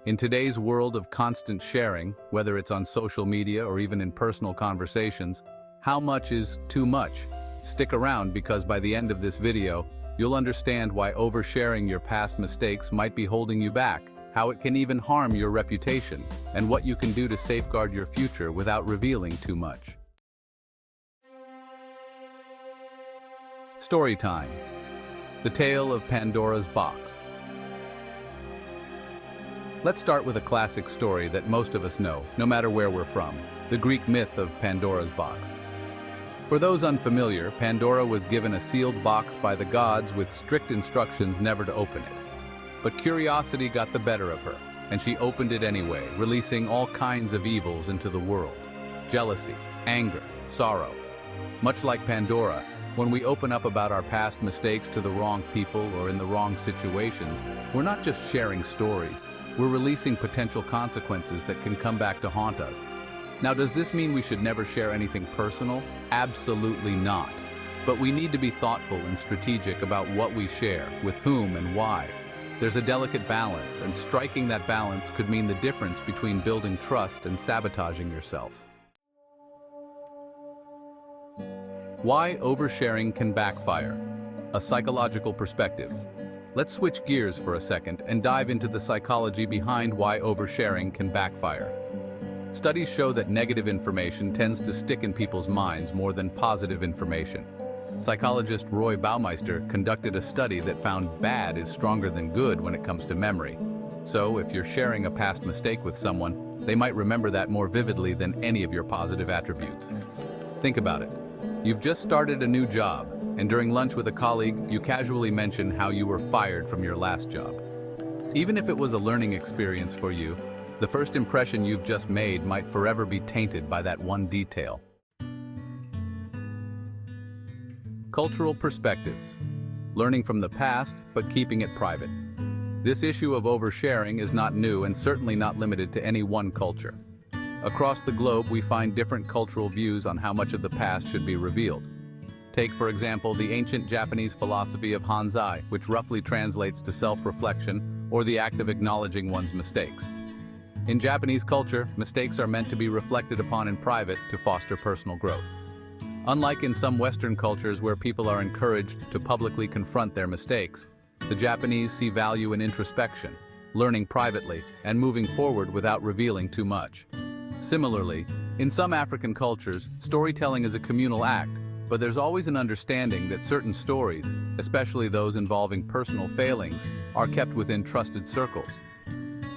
In today's world of constant sharing, whether it's on social media or even in personal conversations, how much is too much? Stick around because by the end of this video, you'll understand why oversharing your past mistakes might be holding you back, how it can even harm your reputation, and what you can do to safeguard your future without revealing too much. Story time. The Tale of Pandora's Box. Let's start with a classic story that most of us know, no matter where we're from, the Greek myth of Pandora's box. For those unfamiliar, Pandora was given a sealed box by the gods with strict instructions never to open it. But curiosity got the better of her, and she opened it anyway, releasing all kinds of evils into the world. Jealousy, anger, sorrow. Much like Pandora, when we open up about our past mistakes to the wrong people or in the wrong situations, we're not just sharing stories, we're releasing potential consequences that can come back to haunt us. Now, does this mean we should never share anything personal? Absolutely not. But we need to be thoughtful and strategic about what we share, with whom and why. There's a delicate balance, and striking that balance could mean the difference between building trust and sabotaging yourself. Why oversharing can backfire. A psychological perspective. Let's switch gears for a second and dive into the psychology behind why oversharing can backfire. Studies show that negative information tends to stick in people's minds more than positive information. Psychologist Roy Baumeister conducted a study that found bad is stronger than good when it comes to memory. So, if you're sharing a past mistake with someone, they might remember that more vividly than any of your positive attributes. Think about it. You've just started a new job, and during lunch with a colleague, you casually mention how you were fired from your last job. Even if it was a learning experience for you, the first impression you've just made might forever be tainted by that one detail. Cultural perspectives. Learning from the past, but keeping it private. This issue of oversharing is not new and certainly not limited to any one culture. Across the globe, we find different cultural views on how much of the past should be revealed. Take, for example, the ancient Japanese philosophy of Hanzai, which roughly translates to self-reflection or the act of acknowledging one's mistakes. In Japanese culture, mistakes are meant to be reflected upon in private to foster personal growth. Unlike in some Western cultures where people are encouraged to publicly confront their mistakes, the Japanese see value in introspection, learning privately, and moving forward without revealing too much. Similarly, in some African cultures, storytelling is a communal act, but there's always an understanding that certain stories, especially those involving personal failings, are kept within trusted circles.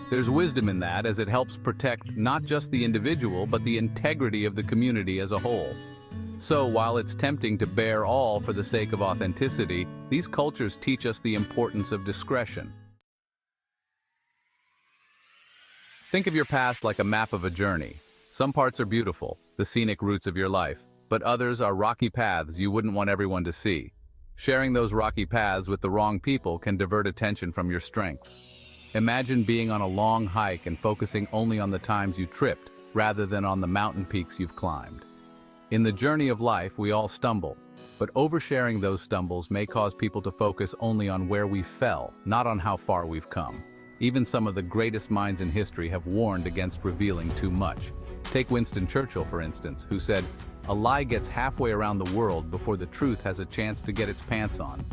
There's wisdom in that as it helps protect not just the individual but the integrity of the community as a whole. So while it's tempting to bear all for the sake of authenticity, these cultures teach us the importance of discretion. Think of your past like a map of a journey. Some parts are beautiful, the scenic routes of your life, but others are rocky paths you wouldn't want everyone to see. Sharing those rocky paths with the wrong people can divert attention from your strengths. Imagine being on a long hike and focusing only on the times you tripped, rather than on the mountain peaks you've climbed. In the journey of life, we all stumble, but oversharing those stumbles may cause people to focus only on where we fell, not on how far we've come. Even some of the greatest minds in history have warned against revealing too much. Take Winston Churchill, for instance, who said, "A lie gets halfway around the world before the truth has a chance to get its pants on."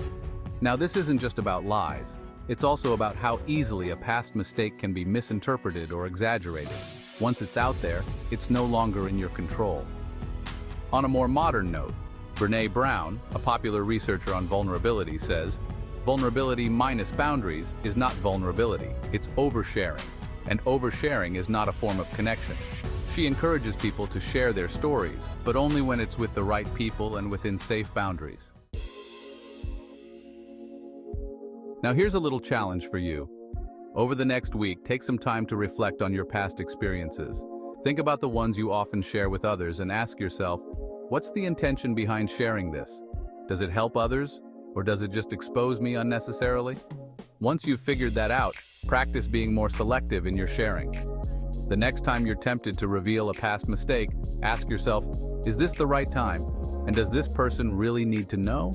Now, this isn't just about lies. It's also about how easily a past mistake can be misinterpreted or exaggerated. Once it's out there, it's no longer in your control. On a more modern note, Brené Brown, a popular researcher on vulnerability, says, "Vulnerability minus boundaries is not vulnerability, it's oversharing. And oversharing is not a form of connection." She encourages people to share their stories, but only when it's with the right people and within safe boundaries. Now here's a little challenge for you. Over the next week, take some time to reflect on your past experiences. Think about the ones you often share with others and ask yourself, what's the intention behind sharing this? Does it help others? Or does it just expose me unnecessarily? Once you've figured that out, practice being more selective in your sharing. The next time you're tempted to reveal a past mistake, ask yourself, is this the right time? And does this person really need to know?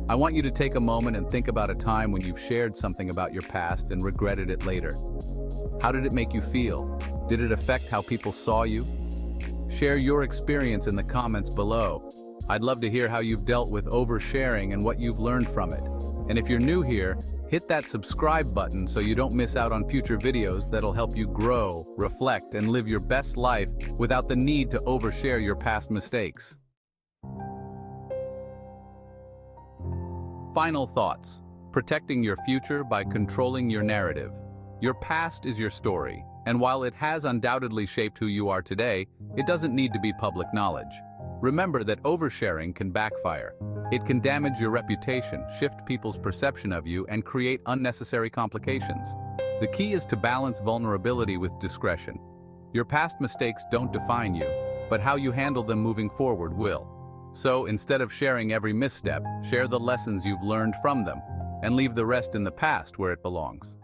I want you to take a moment and think about a time when you've shared something about your past and regretted it later. How did it make you feel? Did it affect how people saw you? Share your experience in the comments below. I'd love to hear how you've dealt with oversharing and what you've learned from it. And if you're new here, hit that subscribe button so you don't miss out on future videos that'll help you grow, reflect, and live your best life without the need to overshare your past mistakes. Final thoughts. Protecting your future by controlling your narrative. Your past is your story, and while it has undoubtedly shaped who you are today, it doesn't need to be public knowledge. Remember that oversharing can backfire. It can damage your reputation, shift people's perception of you, and create unnecessary complications. The key is to balance vulnerability with discretion. Your past mistakes don't define you, but how you handle them moving forward will. So instead of sharing every misstep, share the lessons you've learned from them, and leave the rest in the past where it belongs.